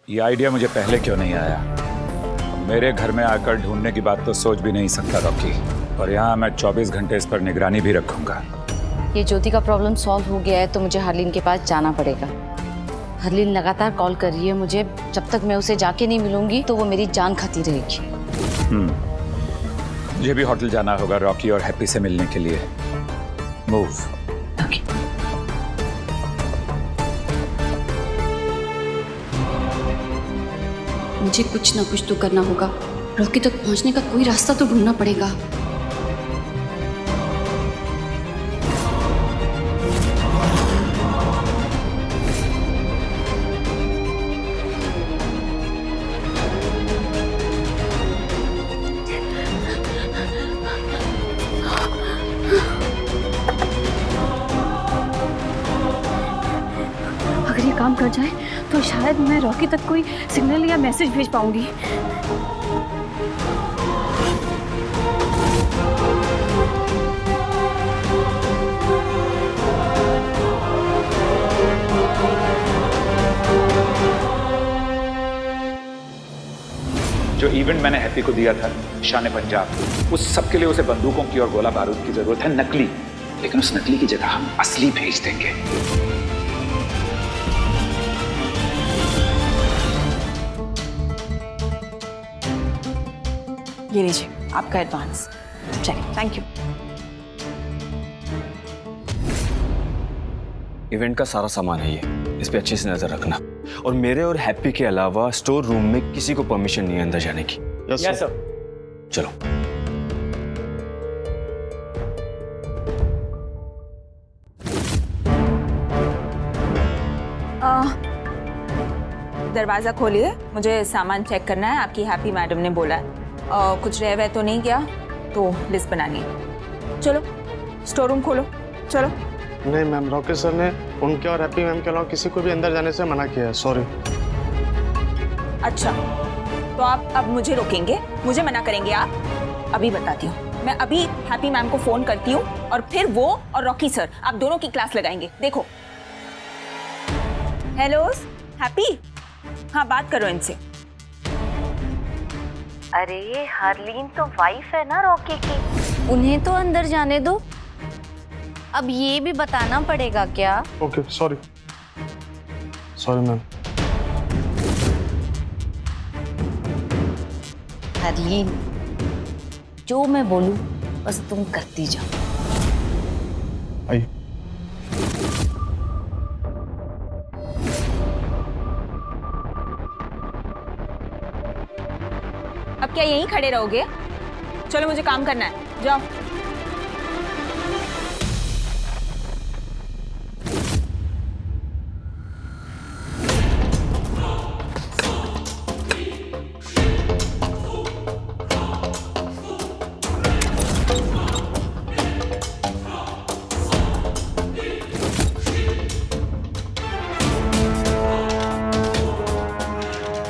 ये आइडिया मुझे पहले क्यों नहीं आया? मेरे घर में आकर ढूंढने की बात तो सोच भी नहीं सकता रॉकी। और यहाँ मैं 24 घंटे इस पर निगरानी भी रखूंगा। ये ज्योति का प्रॉब्लम सॉल्व हो गया है तो मुझे हरलीन के पास जाना पड़ेगा। हरलीन लगातार कॉल कर रही है मुझे। जब तक मैं उसे जाके नहीं मिलूंगी तो वो मेरी जान खाती रहेगी। मुझे भी होटल जाना होगा रॉकी और हैप्पी से मिलने के लिए। मूव। ओके। मुझे कुछ ना कुछ तो करना होगा। रॉकी तक पहुंचने का कोई रास्ता तो ढूंढना पड़ेगा। अगर ये काम कर जाए तो शायद मैं रॉकी तक कोई सिग्नल या मैसेज भेज पाऊंगी। जो इवेंट मैंने हैप्पी को दिया था शान पंजाब, उस सब के लिए उसे बंदूकों की और गोला बारूद की जरूरत है, नकली। लेकिन उस नकली की जगह हम असली भेज देंगे। ये लीजिए आपका एडवांस। चलिए, थैंक यू। इवेंट का सारा सामान है ये, इस पे अच्छे से नजर रखना। और मेरे और हैप्पी के अलावा स्टोर रूम में किसी को परमिशन नहीं है अंदर जाने की। Yes sir. चलो। दरवाजा खोलिए, मुझे सामान चेक करना है। आपकी हैप्पी मैडम ने बोला है कुछ रह वह तो नहीं गया, तो लिस्ट बनानी है। चलो स्टोर रूम खोलो, चलो। नहीं मैम, रॉकी सर ने उनके और हैप्पी मैम के अलावा किसी को भी अंदर जाने से मना किया है। सॉरी। अच्छा, तो आप अब मुझे रोकेंगे, मुझे मना करेंगे आप? अभी बताती हूँ, मैं अभी हैप्पी मैम को फोन करती हूँ और फिर वो और रॉकी सर आप दोनों की क्लास लगाएंगे। देखो। हेलो हैप्पी, हाँ बात करो इनसे। अरे हरलीन तो वाइफ है ना रॉकी की, उन्हें तो अंदर जाने दो। अब ये भी बताना पड़ेगा क्या? Okay, sorry sorry ma'am. Harleen, जो मैं बोलूं बस तुम करती जाओ। आइए। अब क्या यहीं खड़े रहोगे? चलो मुझे काम करना है, जाओ।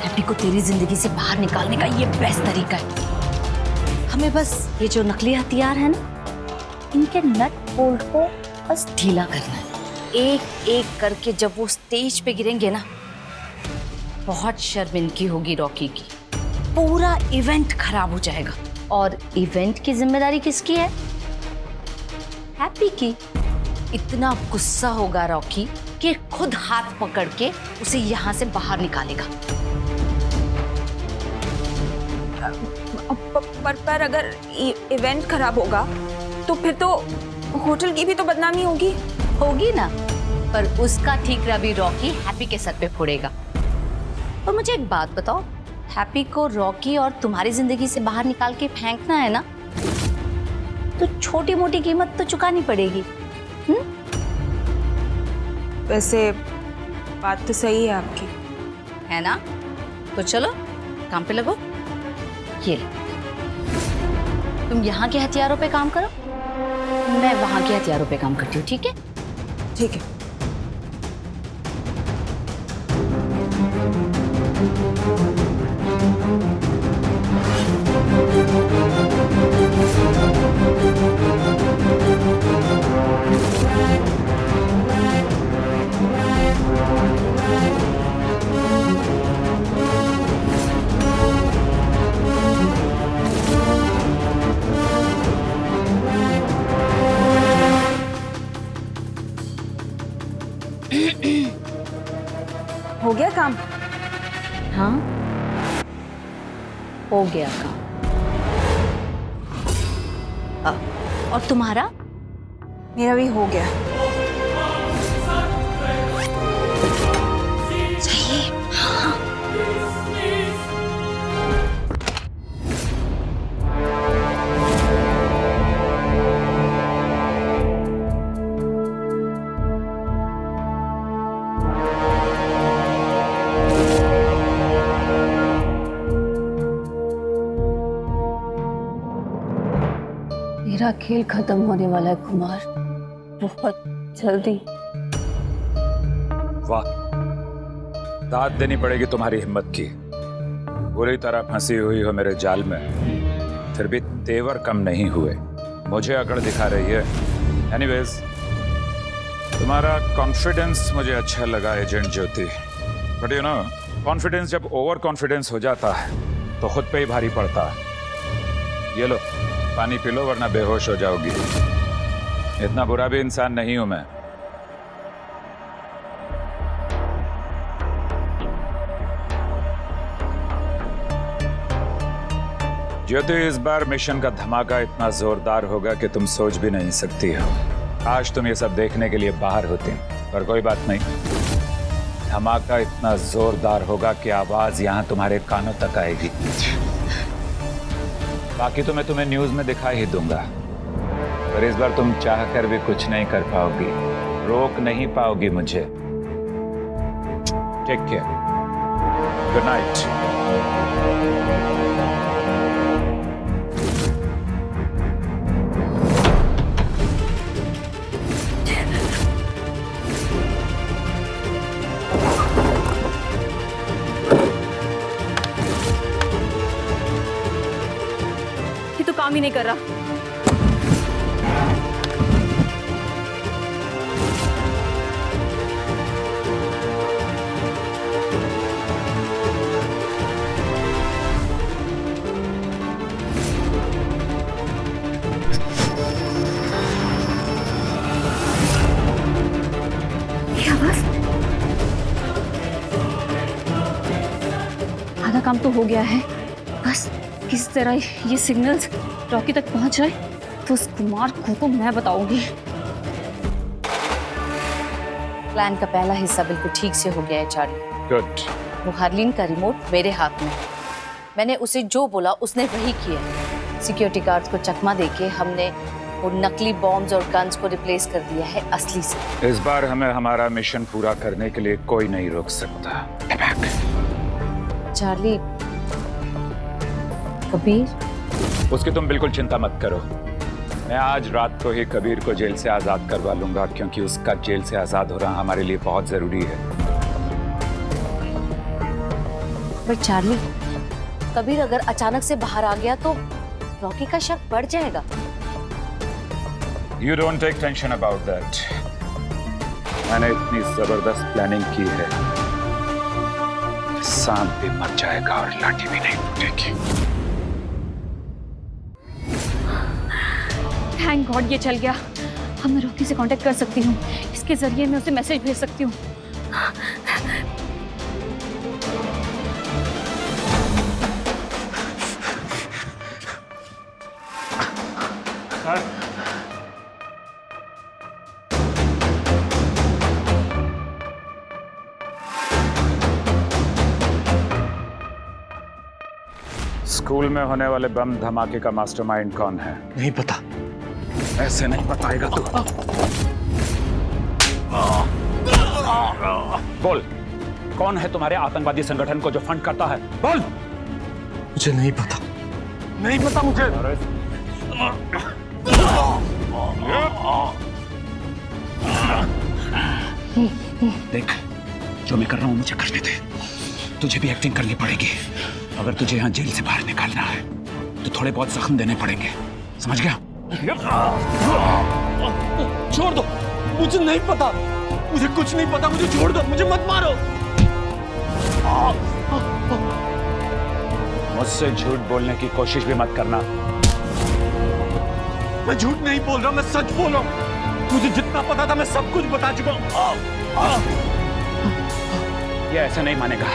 हैप्पी को तेरी जिंदगी से बाहर निकालने का ये बेस्ट तरीका है। हमें बस ये जो नकली हथियार है ना, इनके नट बोल्ट को बस ढीला करना है। एक एक करके जब वो स्टेज पे गिरेंगे ना, बहुत शर्मिंदगी होगी रॉकी की। पूरा इवेंट खराब हो जाएगा। और इवेंट की जिम्मेदारी किसकी है? हैप्पी की। इतना गुस्सा होगा रॉकी कि खुद हाथ पकड़ के उसे यहाँ से बाहर निकालेगा। पर अगर इवेंट खराब होगा तो फिर तो होटल की भी तो बदनामी होगी। होगी ना, पर उसका ठीकरा भी रॉकी हैप्पी के सर पे फोड़ेगा। और मुझे एक बात बताओ, हैप्पी को रॉकी और तुम्हारी जिंदगी से बाहर निकाल के फेंकना है ना, तो छोटी मोटी कीमत तो चुकानी पड़ेगी। वैसे बात तो सही है आपकी, है ना? तो चलो काम पे लगो। ये ले, तुम यहाँ के हथियारों पे काम करो, मैं वहां के हथियारों पे काम करती हूँ। ठीक है? ठीक है। हाँ, हो गया काम। और तुम्हारा? मेरा भी हो गया। सही। हाँ। मेरा खेल खत्म होने वाला है कुमार, बहुत जल्दी। वाह, दाद देनी पड़ेगी तुम्हारी हिम्मत की। बुरी तरह फंसी हुई हो मेरे जाल में, फिर भी तेवर कम नहीं हुए, मुझे अकड़ दिखा रही है। एनीवेज, तुम्हारा कॉन्फिडेंस मुझे अच्छा लगा agent Jyoti, but you know, confidence जब ओवर कॉन्फिडेंस हो जाता है तो खुद पे ही भारी पड़ता है। ये लो पानी पी लो वरना बेहोश हो जाओगी। इतना बुरा भी इंसान नहीं हूं मैं। ज्योति, इस बार मिशन का धमाका इतना जोरदार होगा कि तुम सोच भी नहीं सकती हो। आज तुम ये सब देखने के लिए बाहर होती, पर कोई बात नहीं, धमाका इतना जोरदार होगा कि आवाज यहां तुम्हारे कानों तक आएगी। बाकी तो मैं तुम्हें न्यूज में दिखा ही दूंगा, पर इस बार तुम चाह कर भी कुछ नहीं कर पाओगी, रोक नहीं पाओगी मुझे। Take care, good night. ये तो काम ही नहीं कर रहा। क्या बस? आधा काम तो हो गया है, बस किस तरह ये सिग्नल्स रॉकी तक पहुंच जाए तो उस कुमार को तो मैं बताऊंगी। प्लान का पहला हिस्सा बिल्कुल ठीक से हो गया है चार्ली। गुड। वो हार्लिन का रिमोट मेरे हाथ में है। मैंने उसे जो बोला उसने वही किया। सिक्योरिटी गार्ड्स को चकमा देके हमने वो नकली बॉम्ब्स और गन्स को रिप्लेस कर दिया है असली से। इस बार हमें हमारा मिशन पूरा करने के लिए कोई नहीं रोक सकता। चार्ली, कबीर? उसकी तुम बिल्कुल चिंता मत करो, मैं आज रात को ही कबीर को जेल से आजाद करवा लूंगा, क्योंकि उसका जेल से आजाद होना हमारे लिए बहुत जरूरी है। पर चार्ली, कबीर अगर अचानक से बाहर आ गया तो रॉकी का शक बढ़ जाएगा। You don't take tension about that. मैंने इतनी जबरदस्त प्लानिंग की है, सांप भी मर जाएगा और लाठी भी नहीं टूटेगी। थैंक गॉड ये चल गया। अब मैं रॉकी से कांटेक्ट कर सकती हूँ, इसके जरिए मैं उसे मैसेज भेज सकती हूँ। स्कूल में होने वाले बम धमाके का मास्टरमाइंड कौन है? नहीं पता। ऐसे नहीं बताएगा तू। बोल, कौन है तुम्हारे आतंकवादी संगठन को जो फंड करता है? बोल। मुझे नहीं पता, नहीं पता मुझे। देख, जो मैं कर रहा हूं मुझे करने दे। तुझे भी एक्टिंग करनी पड़ेगी। अगर तुझे यहाँ जेल से बाहर निकालना है तो थोड़े बहुत जख्म देने पड़ेंगे, समझ गया? छोड़ दो, मुझे नहीं पता, मुझे कुछ नहीं पता, मुझे छोड़ दो, मुझे मत मारो। मुझसे झूठ बोलने की कोशिश भी मत करना। मैं झूठ नहीं बोल रहा, मैं सच बोल रहा हूँ। मुझे जितना पता था मैं सब कुछ बता चुका हूँ। ये ऐसे नहीं मानेगा।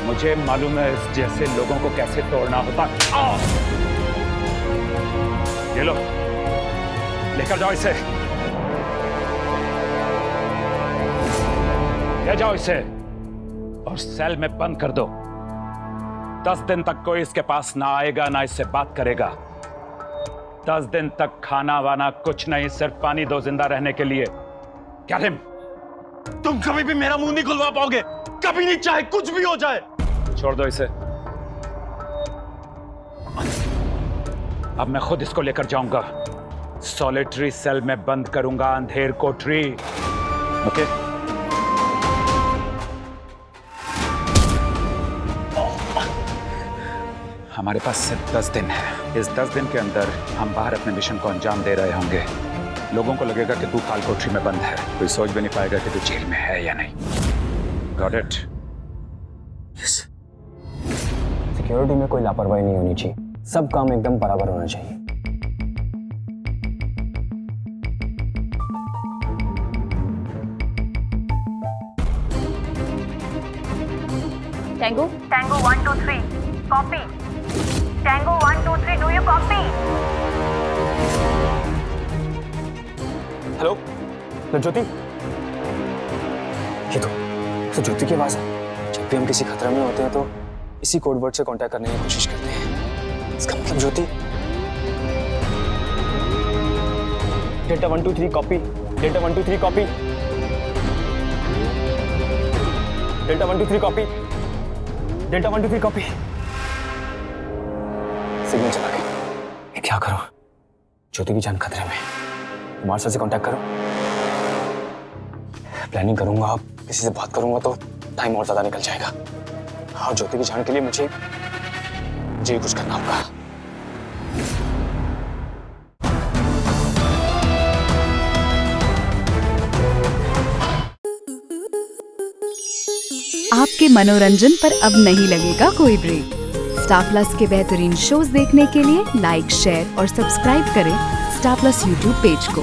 मुझे मालूम है इस जैसे लोगों को कैसे तोड़ना होता। आओ! ये लो, लेकर जाओ इसे। ले जाओ इसे और सेल में बंद कर दो। 10 दिन तक कोई इसके पास ना आएगा, ना इससे बात करेगा। 10 दिन तक खाना वाना कुछ नहीं, सिर्फ पानी दो जिंदा रहने के लिए। कालिम, तुम कभी भी मेरा मुंह नहीं खुलवा पाओगे, कभी नहीं, चाहे कुछ भी हो जाए। छोड़ दो इसे। अब मैं खुद इसको लेकर जाऊंगा, सॉलिटरी सेल में बंद करूंगा, अंधेर कोठरी। ओके? हमारे पास सिर्फ 10 दिन है। इस 10 दिन के अंदर हम बाहर अपने मिशन को अंजाम दे रहे होंगे। लोगों को लगेगा कि तू काल कोठरी में बंद है, कोई सोच भी नहीं पाएगा कि तू जेल में है या नहीं। Got it? सिक्योरिटी में कोई लापरवाही नहीं होनी चाहिए, सब काम एकदम बराबर होना चाहिए। Tango Tango 1 2 3 copy. Tango 1 2 3 do you copy? Hello, ज्योति? ये तो ज्योति की आवाज है। जब भी हम किसी खतरे में होते हैं तो इसी कोड वर्ड से कांटेक्ट करने की कोशिश करते हैं। इसका मतलब Jyoti. Delta 1 2 3 copy. Delta 1 2 3 copy. Delta 1 2 3 copy. Delta 1 2 3 copy. Signal चला गया। मैं क्या करूं? ज्योति की जान खतरे में। कुमार सर से कांटेक्ट करो। प्लानिंग करूंगा, किसी से बात करूंगा तो टाइम और ज्यादा निकल जाएगा। और ज्योति की जान के लिए मुझे कुछ करना होगा। आपके मनोरंजन पर अब नहीं लगेगा कोई ब्रेक। स्टार प्लस के बेहतरीन शोज देखने के लिए लाइक, शेयर और सब्सक्राइब करें स्टार प्लस यूट्यूब पेज को।